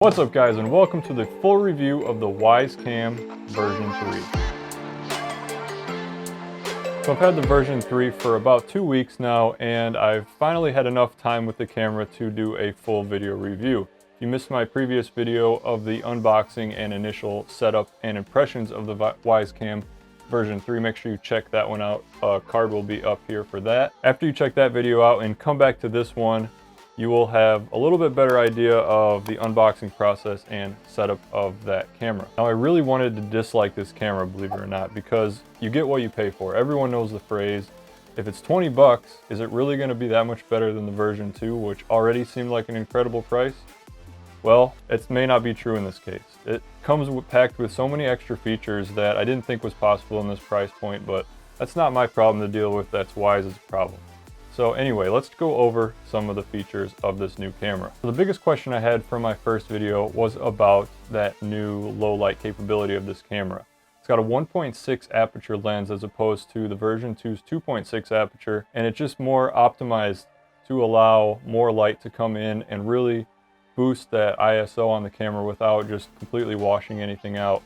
What's up guys, and welcome to the full review of the Wyze Cam version 3. So I've had the version 3 for about 2 weeks now, and I've finally had enough time with the camera to do a full video review. If you missed my previous video of the unboxing and initial setup and impressions of the Wyze Cam version 3, make sure you check that one out. A card will be up here for that. After you check that video out and come back to this one, you will have a little bit better idea of the unboxing process and setup of that camera. Now, I really wanted to dislike this camera, believe it or not, because you get what you pay for. Everyone knows the phrase, if it's 20 bucks, is it really gonna be that much better than the version 2, which already seemed like an incredible price? Well, it may not be true in this case. It comes packed with so many extra features that I didn't think was possible in this price point, but that's not my problem to deal with, that's Wyze's problem. So anyway, let's go over some of the features of this new camera. So the biggest question I had from my first video was about that new low light capability of this camera. It's got a 1.6 aperture lens as opposed to the version 2's 2.6 aperture, and it's just more optimized to allow more light to come in and really boost that ISO on the camera without just completely washing anything out.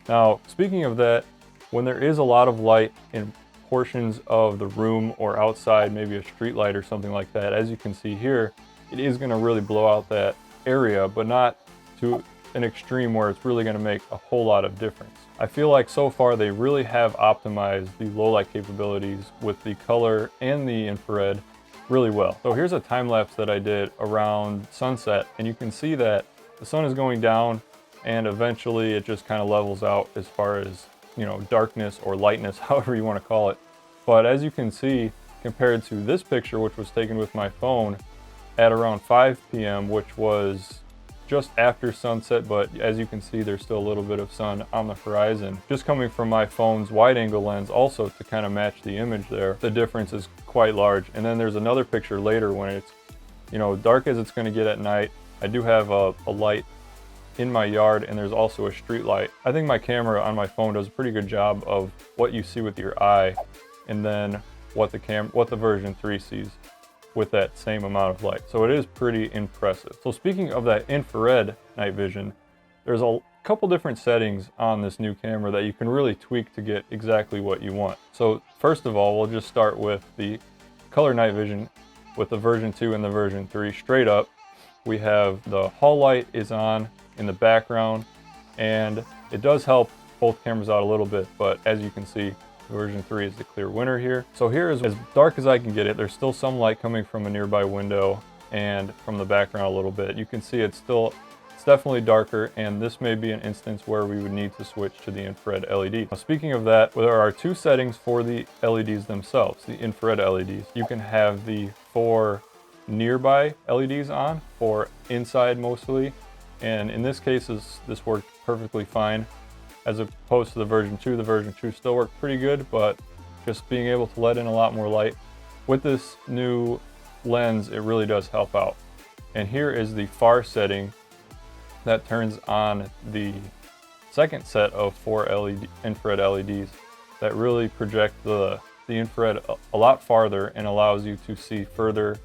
Now, speaking of that, when there is a lot of light in portions of the room or outside, maybe a street light or something like that, as you can see here, it is going to really blow out that area, but not to an extreme where it's really going to make a whole lot of difference. I feel like so far they really have optimized the low light capabilities with the color and the infrared really well. So here's a time lapse that I did around sunset, and you can see that the sun is going down and eventually it just kind of levels out as far as, you know, darkness or lightness, however you want to call it. But as you can see, compared to this picture, which was taken with my phone at around 5 p.m., which was just after sunset, but as you can see, there's still a little bit of sun on the horizon. Just coming from my phone's wide angle lens also to kind of match the image there, the difference is quite large. And then there's another picture later when it's, you know, dark as it's going to get at night. I do have a light in my yard, and there's also a street light. I think my camera on my phone does a pretty good job of what you see with your eye, and then what the version 3 sees with that same amount of light. So it is pretty impressive. So speaking of that infrared night vision, there's a couple different settings on this new camera that you can really tweak to get exactly what you want. So first of all, we'll just start with the color night vision with the version 2 and the version 3 straight up. We have the hall light is on in the background, and it does help both cameras out a little bit, but as you can see, version 3 is the clear winner here. So here is as dark as I can get it. There's still some light coming from a nearby window and from the background a little bit. You can see it's definitely darker, and this may be an instance where we would need to switch to the infrared LED. Now, speaking of that, there are two settings for the LEDs themselves, the infrared LEDs. You can have the 4 nearby LEDs on, for inside mostly, and in this case this worked perfectly fine. As opposed to the version 2 still worked pretty good, but just being able to let in a lot more light with this new lens, it really does help out. And here is the far setting that turns on the second set of 4 infrared LEDs that really project the infrared a lot farther and allows you to see further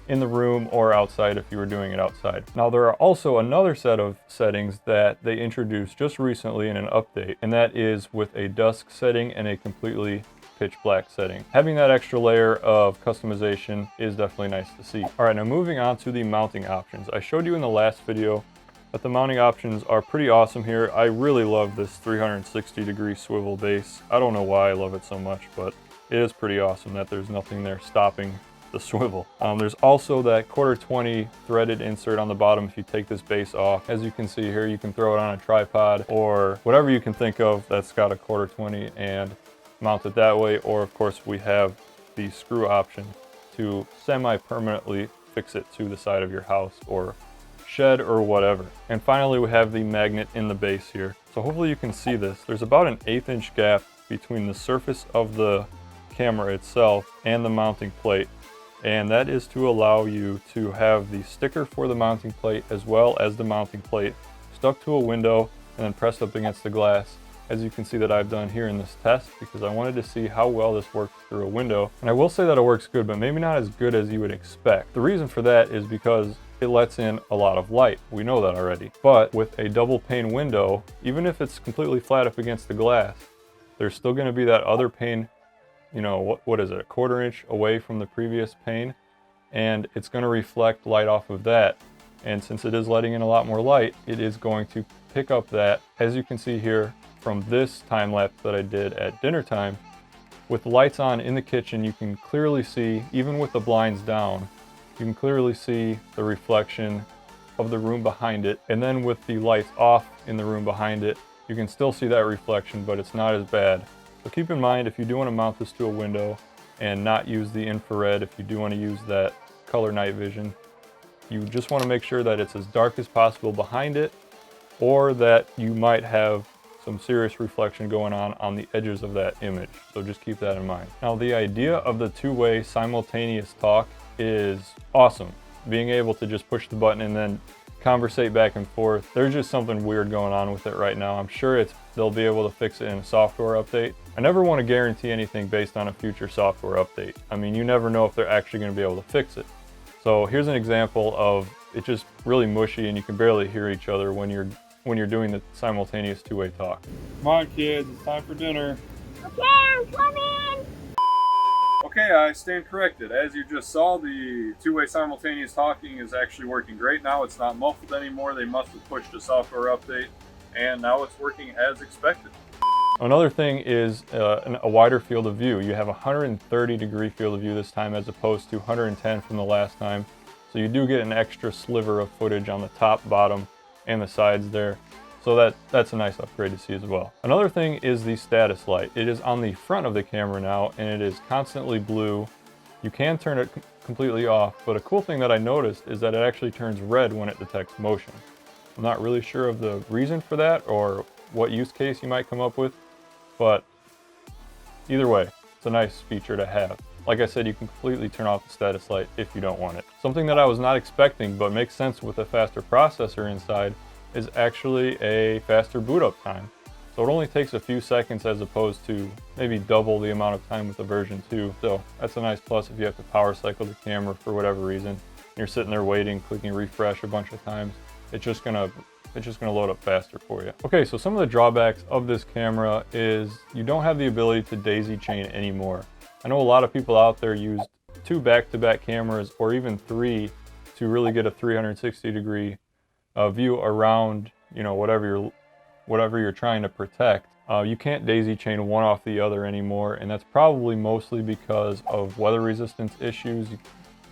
in the room or outside if you were doing it outside. Now, there are also another set of settings that they introduced just recently in an update, and that is with a dusk setting and a completely pitch black setting. Having that extra layer of customization is definitely nice to see. All right, now moving on to the mounting options. I showed you in the last video that the mounting options are pretty awesome here. I really love this 360-degree swivel base. I don't know why I love it so much, but it is pretty awesome that there's nothing there stopping the swivel. There's also that 1/4-20 threaded insert on the bottom if you take this base off. As you can see here, you can throw it on a tripod or whatever you can think of that's got a 1/4-20 and mount it that way, or of course we have the screw option to semi-permanently fix it to the side of your house or shed or whatever. And finally, we have the magnet in the base here. So hopefully you can see this. There's about an 1/8 inch gap between the surface of the camera itself and the mounting plate. And that is to allow you to have the sticker for the mounting plate as well as the mounting plate stuck to a window and then pressed up against the glass, as you can see that I've done here in this test, because I wanted to see how well this works through a window. And I will say that it works good, but maybe not as good as you would expect. The reason for that is because it lets in a lot of light. We know that already. But with a double pane window, even if it's completely flat up against the glass, there's still going to be that other pane, you know, what is it, a 1/4 inch away from the previous pane, and it's going to reflect light off of that. And since it is letting in a lot more light, it is going to pick up that, as you can see here from this time lapse that I did at dinner time. With the lights on in the kitchen, you can clearly see, even with the blinds down, you can clearly see the reflection of the room behind it. And then with the lights off in the room behind it, you can still see that reflection, but it's not as bad. So keep in mind, if you do want to mount this to a window and not use the infrared, if you do want to use that color night vision, you just want to make sure that it's as dark as possible behind it, or that you might have some serious reflection going on the edges of that image. So just keep that in mind. Now, the idea of the two-way simultaneous talk is awesome. Being able to just push the button and then conversate back and forth. There's just something weird going on with it right now. I'm sure they'll be able to fix it in a software update. I never want to guarantee anything based on a future software update. I mean, you never know if they're actually going to be able to fix it. So here's an example of it just really mushy and you can barely hear each other when you're doing the simultaneous two-way talk. Come on, kids, it's time for dinner. Okay, I'm coming! Okay, I stand corrected. As you just saw, the two-way simultaneous talking is actually working great now. It's not muffled anymore. They must have pushed a software update, and now it's working as expected. Another thing is a wider field of view. You have a 130-degree field of view this time as opposed to 110 from the last time. So you do get an extra sliver of footage on the top, bottom, and the sides there. So that's a nice upgrade to see as well. Another thing is the status light. It is on the front of the camera now, and it is constantly blue. You can turn it completely off, but a cool thing that I noticed is that it actually turns red when it detects motion. I'm not really sure of the reason for that or what use case you might come up with, but either way, it's a nice feature to have. Like I said, you can completely turn off the status light if you don't want it. Something that I was not expecting, but makes sense with a faster processor inside, is actually a faster boot up time. So it only takes a few seconds as opposed to maybe double the amount of time with the version 2. So that's a nice plus if you have to power cycle the camera for whatever reason. You're sitting there waiting, clicking refresh a bunch of times. It's just gonna load up faster for you. Okay, so some of the drawbacks of this camera is you don't have the ability to daisy chain anymore. I know a lot of people out there use 2 back-to-back cameras or even 3 to really get a 360-degree view around, you know, whatever you're trying to protect. You can't daisy chain one off the other anymore, and that's probably mostly because of weather resistance issues.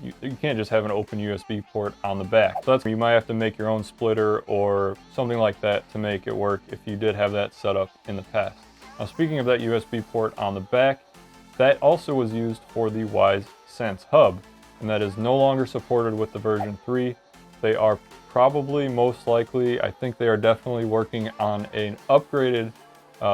You can't just have an open USB port on the back. So you might have to make your own splitter or something like that to make it work if you did have that set up in the past. Now, speaking of that USB port on the back, that also was used for the Wyze Sense hub, and that is no longer supported with the version 3. They are probably, most likely, I think they are definitely working on an upgraded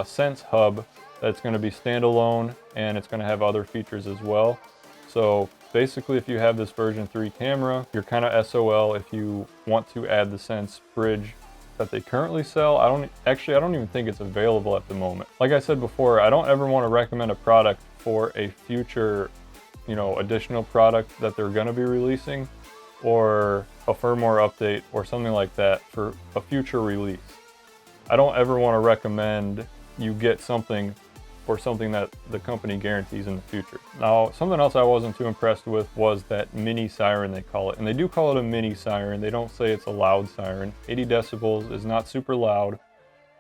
Sense hub that's going to be standalone, and it's going to have other features as well. So basically, if you have this version 3 camera, you're kind of SOL if you want to add the Sense bridge that they currently sell. I don't even think it's available at the moment. Like I said before, I don't ever want to recommend a product for a future, you know, additional product that they're going to be releasing, or a firmware update or something like that for a future release. I don't ever want to recommend you get something for something that the company guarantees in the future. Now, something else I wasn't too impressed with was that mini siren, they call it. And they do call it a mini siren. They don't say it's a loud siren. 80 decibels is not super loud,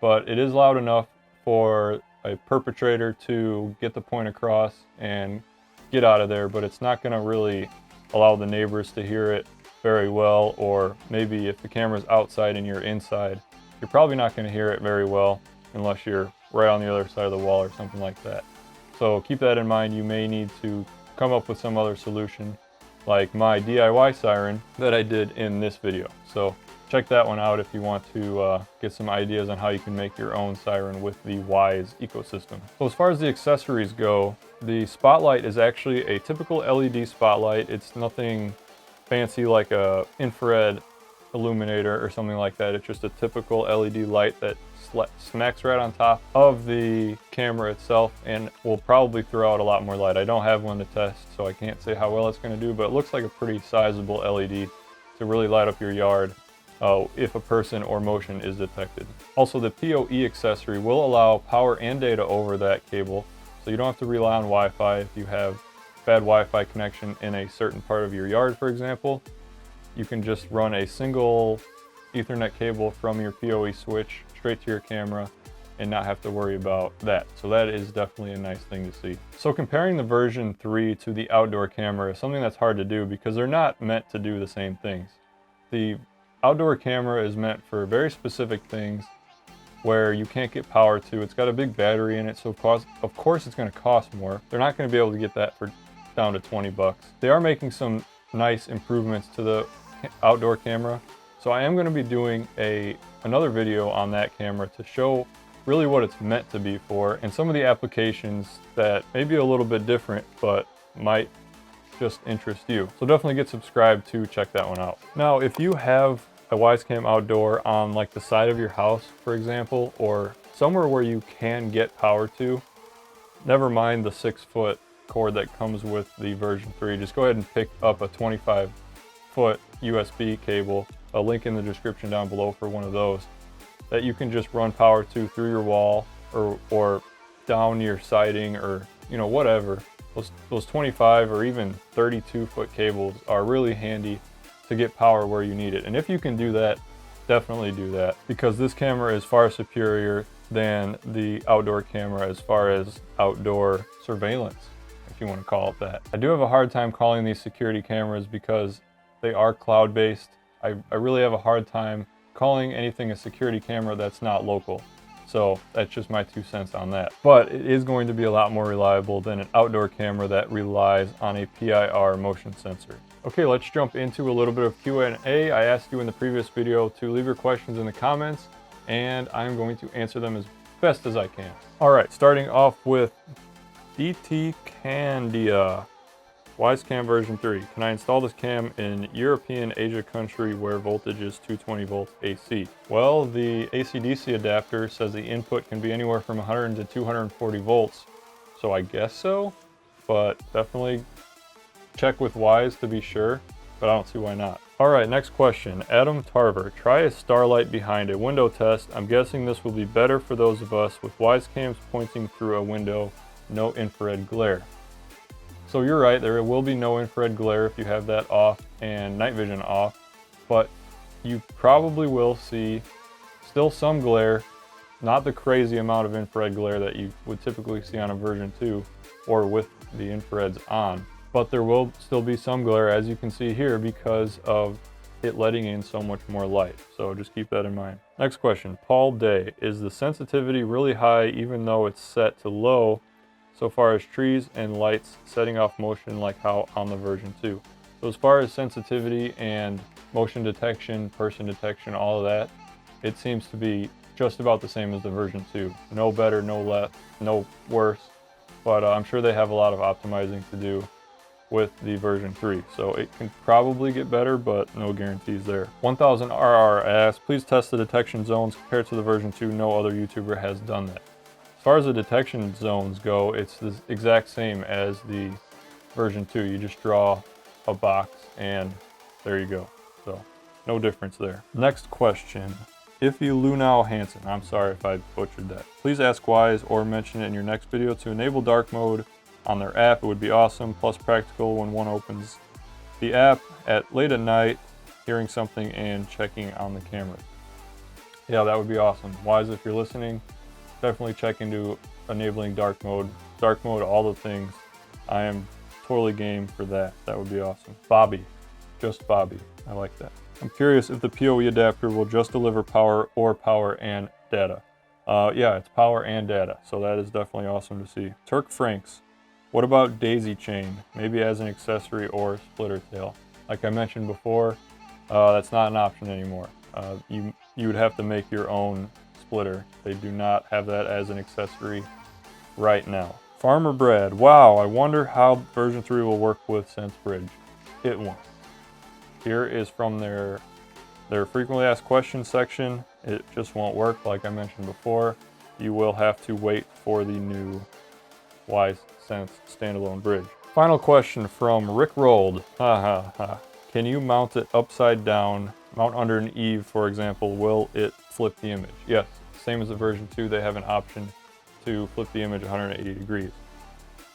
but it is loud enough for a perpetrator to get the point across and get out of there, but it's not going to really allow the neighbors to hear it very well, or maybe if the camera's outside and you're inside, you're probably not going to hear it very well unless you're right on the other side of the wall or something like that. So keep that in mind. You may need to come up with some other solution, like my DIY siren that I did in this video. So check that one out if you want to get some ideas on how you can make your own siren with the Wyze ecosystem. So as far as the accessories go, the spotlight is actually a typical LED spotlight. It's nothing fancy like a infrared illuminator or something like that. It's just a typical LED light that smacks right on top of the camera itself and will probably throw out a lot more light. I don't have one to test, so I can't say how well it's going to do, but it looks like a pretty sizable LED. to really light up your yard if a person or motion is detected. Also, the PoE accessory will allow power and data over that cable, so you don't have to rely on Wi-Fi if you have bad Wi-Fi connection in a certain part of your yard, for example. You can just run a single Ethernet cable from your PoE switch straight to your camera and not have to worry about that. So that is definitely a nice thing to see. So comparing the version 3 to the outdoor camera is something that's hard to do because they're not meant to do the same things. The outdoor camera is meant for very specific things where you can't get power to. It's got a big battery in it, so of course it's going to cost more. They're not going to be able to get that for down to 20 bucks. They are making some nice improvements to the outdoor camera, so I am going to be doing another video on that camera to show really what it's meant to be for and some of the applications that may be a little bit different but might just interest you. So definitely get subscribed to check that one out. Now, if you have a Wyze Cam Outdoor on like the side of your house, for example, or somewhere where you can get power to, never mind the 6-foot cord that comes with the version 3, just go ahead and pick up a 25-foot USB cable, a link in the description down below for one of those, that you can just run power to through your wall or down your siding, or whatever. Those 25 or even 32-foot cables are really handy to get power where you need it. And if you can do that, definitely do that, because this camera is far superior than the outdoor camera as far as outdoor surveillance, if you want to call it that. I do have a hard time calling these security cameras because they are cloud-based. I really have a hard time calling anything a security camera that's not local. So that's just my 2 cents on that. But it is going to be a lot more reliable than an outdoor camera that relies on a PIR motion sensor. Okay, let's jump into a little bit of Q&A. I asked you in the previous video to leave your questions in the comments, and I'm going to answer them as best as I can. All right, starting off with DT Candia. Wyze Cam version 3. Can I install this cam in European Asia country where voltage is 220 volts AC? Well, the AC-DC adapter says the input can be anywhere from 100 to 240 volts, so I guess so, but definitely check with Wyze to be sure, but I don't see why not. All right, next question. Adam Tarver, try a starlight behind a window test. I'm guessing this will be better for those of us with Wyze cams pointing through a window, no infrared glare. So you're right, there will be no infrared glare if you have that off and night vision off, but you probably will see still some glare, not the crazy amount of infrared glare that you would typically see on a version 2 or with the infrareds on, but there will still be some glare, as you can see here, because of it letting in so much more light. So just keep that in mind. Next question, Paul Day, is the sensitivity really high even though it's set to low so far as trees and lights setting off motion like how on the version 2? So as far as sensitivity and motion detection, person detection, all of that, it seems to be just about the same as the version 2. No better, no less, no worse, but I'm sure they have a lot of optimizing to do with the version 3. So it can probably get better, but no guarantees there. 1000RR asks, please test the detection zones compared to the version 2. No other YouTuber has done that. As far as the detection zones go, it's the exact same as the version 2. You just draw a box and there you go. So no difference there. Next question. Ify Lunau Hansen, I'm sorry if I butchered that. Please ask Wyze or mention it in your next video to enable dark mode on their app. It would be awesome, plus practical when one opens the app late at night, hearing something and checking on the cameras. Yeah, that would be awesome. Wyze, if you're listening, definitely check into enabling dark mode, all the things. I am totally game for that. That would be awesome. Bobby, just Bobby, I like that. I'm curious if the PoE adapter will just deliver power or power and data. Yeah, it's power and data, so that is definitely awesome to see. Turk Franks, what about daisy chain? Maybe as an accessory or splitter tail. Like I mentioned before, that's not an option anymore. You would have to make your own splitter. They do not have that as an accessory right now. Farmer Brad, wow, I wonder how version 3 will work with SenseBridge. It won't. Here is from their frequently asked questions section. It just won't work, like I mentioned before. You will have to wait for the new Wyze Sense standalone bridge. Final question from Rick Rolled. Can Can you mount it upside down, mount under an eave, for example? Will it flip the image? Yes, same as the version 2, they have an option to flip the image 180 degrees.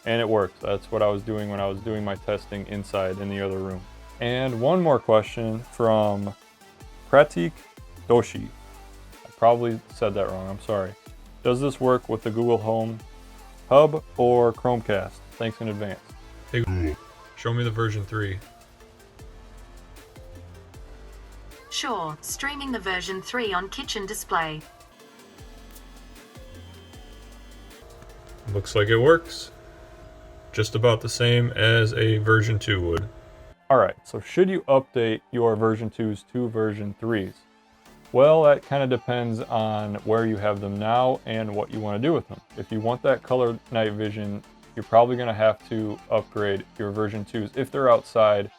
And it works. That's what I was doing when I was doing my testing inside in the other room. And one more question from Pratik Doshi. I probably said that wrong, I'm sorry. Does this work with the Google Home Hub or Chromecast? Thanks in advance. Hey Google, show me the version 3. Sure, streaming the version 3 on kitchen display. Looks like it works. Just about the same as a version 2 would. Alright, so should you update your version 2s to version 3s? Well, that kind of depends on where you have them now and what you want to do with them. If you want that color night vision, you're probably going to have to upgrade your version 2s if they're outside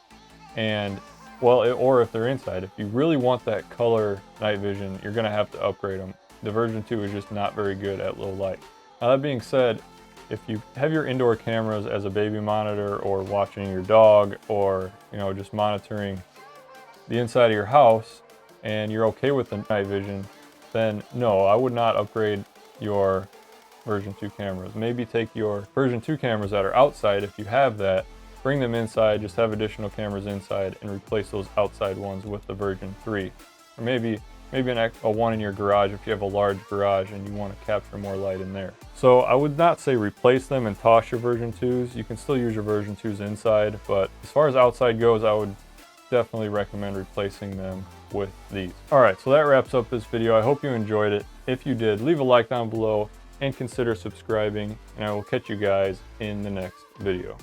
and, well, or if they're inside. If you really want that color night vision, you're going to have to upgrade them. The version 2 is just not very good at low light. Now that being said, if you have your indoor cameras as a baby monitor or watching your dog or, you know, just monitoring the inside of your house and you're okay with the night vision, then no, I would not upgrade your version 2 cameras. Maybe take your version 2 cameras that are outside, if you have that, bring them inside, just have additional cameras inside and replace those outside ones with the version 3. Or maybe a one in your garage if you have a large garage and you want to capture more light in there. So I would not say replace them and toss your version 2s. You can still use your version 2s inside, but as far as outside goes, I would definitely recommend replacing them with these. Alright, so that wraps up this video. I hope you enjoyed it. If you did, leave a like down below and consider subscribing, and I will catch you guys in the next video.